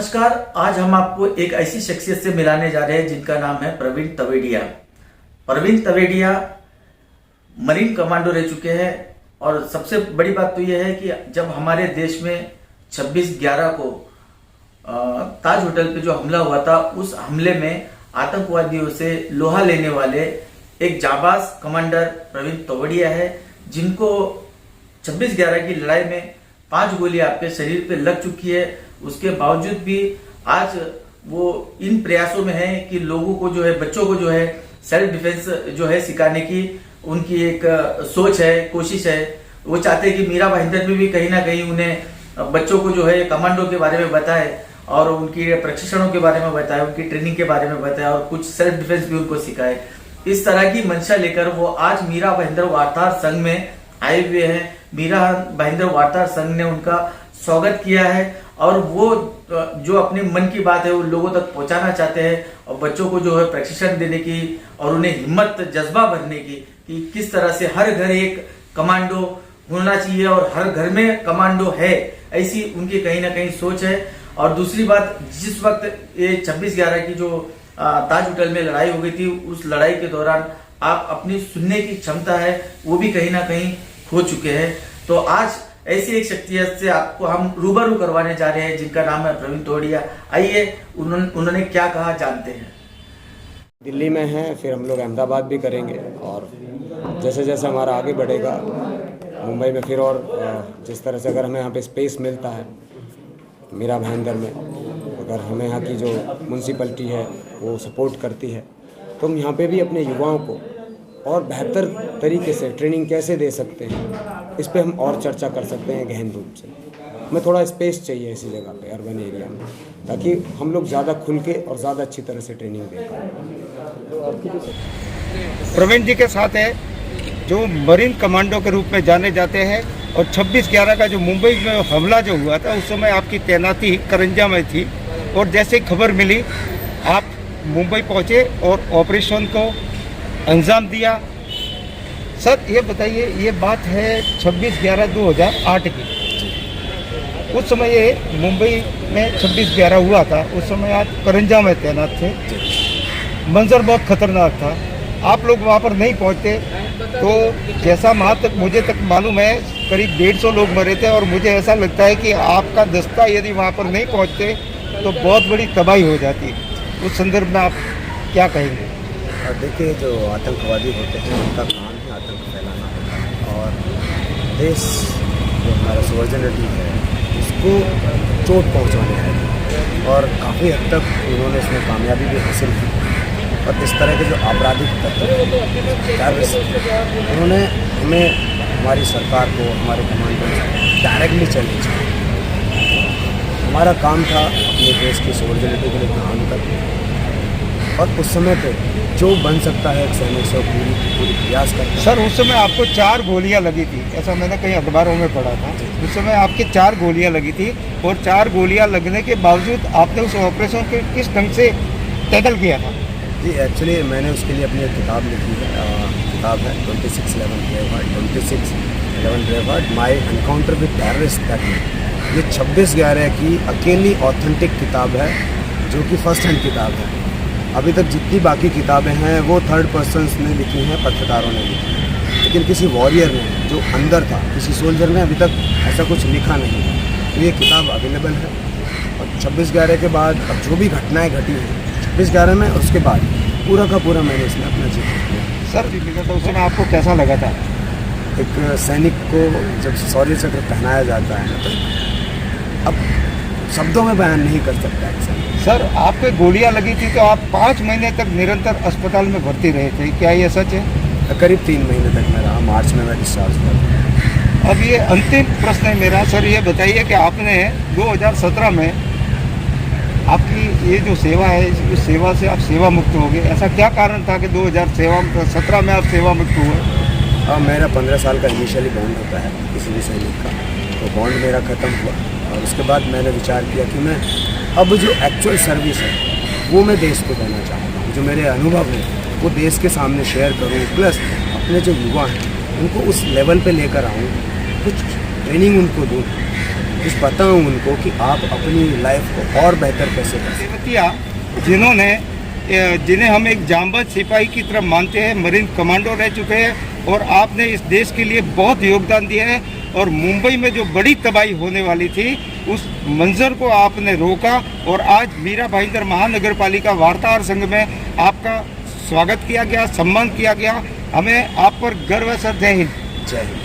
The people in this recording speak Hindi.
नमस्कार। आज हम आपको एक ऐसी शख्सियत से मिलाने जा रहे हैं जिनका नाम है प्रवीण तवेडिया। प्रवीण तवेडिया मरीन कमांडो रह चुके हैं और सबसे बड़ी बात तो यह है कि जब हमारे देश में 26/11 को ताज होटल पे जो हमला हुआ था, उस हमले में आतंकवादियों से लोहा लेने वाले एक जाबाज कमांडर प्रवीण तवेडिया है, जिनको 26/11 की लड़ाई में 5 गोली आपके शरीर पे लग चुकी है। उसके बावजूद भी आज वो इन प्रयासों में है कि लोगों को जो है, बच्चों को जो है सेल्फ डिफेंस जो है सिखाने की उनकी एक सोच है, कोशिश है। वो चाहते हैं कि मीरा भाईंदर में भी कहीं ना कहीं उन्हें बच्चों को जो है कमांडो के बारे में बताए और उनकी प्रशिक्षणों के बारे में बताए, उनकी ट्रेनिंग के बारे में बताए और कुछ सेल्फ डिफेंस भी उनको सिखाए। इस तरह की मंशा लेकर वो आज मीरा भाईंदर वार्ताहर संघ में आए हुए हैं। मीरा भाईंदर वार्ताहर संघ ने उनका स्वागत किया है और वो जो अपने मन की बात है वो लोगों तक पहुंचाना चाहते हैं और बच्चों को जो है प्रशिक्षण देने की और उन्हें हिम्मत जज्बा भरने की कि किस तरह से हर घर एक कमांडो होना चाहिए और हर घर में कमांडो है, ऐसी उनकी कहीं ना कहीं सोच है। और दूसरी बात, जिस वक्त ये 26/11 की जो ताज होटल में लड़ाई हो गई थी, उस लड़ाई के दौरान आप अपनी सुनने की क्षमता है वो भी कहीं ना कहीं खो चुके हैं। तो आज ऐसी एक शख्सियत से आपको हम रूबरू करवाने जा रहे हैं जिनका नाम है प्रवीण तवेडिया। आइए उन्होंने क्या कहा जानते हैं। दिल्ली में हैं, फिर हम लोग अहमदाबाद भी करेंगे और जैसे जैसे हमारा आगे बढ़ेगा मुंबई में फिर, और जिस तरह से अगर हमें यहाँ पे स्पेस मिलता है मीरा भाईंदर में, अगर हमें यहाँ की जो म्यूनसिपलिटी है वो सपोर्ट करती है तो हम यहाँ पे भी अपने युवाओं को और बेहतर तरीके से ट्रेनिंग कैसे दे सकते हैं, इस पे हम और चर्चा कर सकते हैं गहन रूप से। हमें थोड़ा स्पेस चाहिए इसी जगह पे, अर्बन एरिया में, ताकि हम लोग ज़्यादा खुल के और ज़्यादा अच्छी तरह से ट्रेनिंग दे पाएँ। प्रवीण जी के साथ है जो मरीन कमांडो के रूप में जाने जाते हैं और 26/11 का जो मुंबई में हमला जो हुआ था उस समय आपकी तैनाती करंजा में थी और जैसे ही खबर मिली आप मुंबई पहुंचे और ऑपरेशन को अंजाम दिया। सर ये बताइए, ये बात है 26/11/2008 की। उस समय ये मुंबई में 26/11 हुआ था, उस समय आप करंजा में तैनात थे। मंजर बहुत खतरनाक था, आप लोग वहाँ पर नहीं पहुँचते तो जैसा मुझे तक मालूम है करीब 150 लोग मरे थे और मुझे ऐसा लगता है कि आपका दस्ता यदि वहाँ पर नहीं पहुँचते तो बहुत बड़ी तबाही हो जाती। उस संदर्भ में आप क्या कहेंगे? देखिए, जो आतंकवादी होते हैं उनका काम है आतंक फैलाना और देश जो हमारा सोवर्जिनिटी है उसको चोट पहुंचाने है और काफ़ी हद तक उन्होंने इसमें कामयाबी भी हासिल की। और इस तरह के जो आपराधिक तत्व टेररिस्ट, उन्होंने हमें, हमारी सरकार को, हमारे कमांडो डायरेक्टली चैलेंज किया। हमारा काम था अपने देश की सोवर्जिनिटी के लिए काम करना और उस समय पे जो बन सकता है एक सैनिक से पूरी प्रयास करता। सर उस समय आपको 4 गोलियां लगी थी, ऐसा मैंने कहीं अखबारों में पढ़ा था। उस समय आपके 4 गोलियां लगी थी और 4 गोलियां लगने के बावजूद आपने उस ऑपरेशन के किस ढंग से टैकल किया था? जी, एक्चुअली मैंने उसके लिए अपनी एक किताब लिखी है। किताब है 26/11 my encounter with terrorist that day. ये 26/11 की अकेली ऑथेंटिक किताब है जो कि फर्स्ट हैंड किताब है। अभी तक जितनी बाकी किताबें हैं वो थर्ड पर्सन्स ने लिखी हैं, पत्रकारों ने लिखी हैं, लेकिन किसी वॉरियर ने जो अंदर था, किसी सोल्जर ने अभी तक ऐसा कुछ लिखा नहीं है। तो ये किताब अवेलेबल है और 26/11 के बाद अब जो भी घटनाएं घटी हैं 26/11 में, उसके बाद पूरा का पूरा मैंने इसमें अपना जिक्र किया। सर तो उस समय आपको कैसा लगा था? एक सैनिक को जब शौर्य चक्र पहनाया जाता है ना, तो अब शब्दों में बयान नहीं कर सकता। सर आपके गोलियां लगी थी तो आप 5 महीने तक निरंतर अस्पताल में भर्ती रहे थे, क्या ये सच है? करीब 3 महीने तक मैं रहा, मार्च में मैं डिस्चार्ज हुआ। अब ये अंतिम प्रश्न है मेरा। सर ये बताइए कि आपने 2017 में आपकी ये जो सेवा है, इस सेवा से आप सेवा मुक्त हो गए, ऐसा क्या कारण था कि 2017 में आप सेवा मुक्त हुए? मेरा 15 साल का इनिशियली बॉन्ड होता है किसी भी सैनिक का, तो बॉन्ड मेरा ख़त्म हुआ और उसके बाद मैंने विचार किया कि मैं अब जो एक्चुअल सर्विस है वो मैं देश को देना चाहता हूँ। जो मेरे अनुभव हैं वो देश के सामने शेयर करूँ, प्लस अपने जो युवा हैं उनको उस लेवल पे लेकर आऊँ, कुछ ट्रेनिंग उनको दूँ कुछ बताऊं उनको कि आप अपनी लाइफ को और बेहतर कैसे कर सकते सेवतिया जिन्हें हम एक जांबाज सिपाही की तरह मानते हैं, मरीन कमांडो रह चुके हैं और आपने इस देश के लिए बहुत योगदान दिया है। और मुंबई में जो बड़ी तबाही होने वाली थी उस मंजर को आपने रोका और आज मीरा भाईंदर महानगर पालिका वार्ताहर संघ में आपका स्वागत किया गया, सम्मान किया गया। हमें आप पर गर्व है सर। जय हिंद। जय हिंद।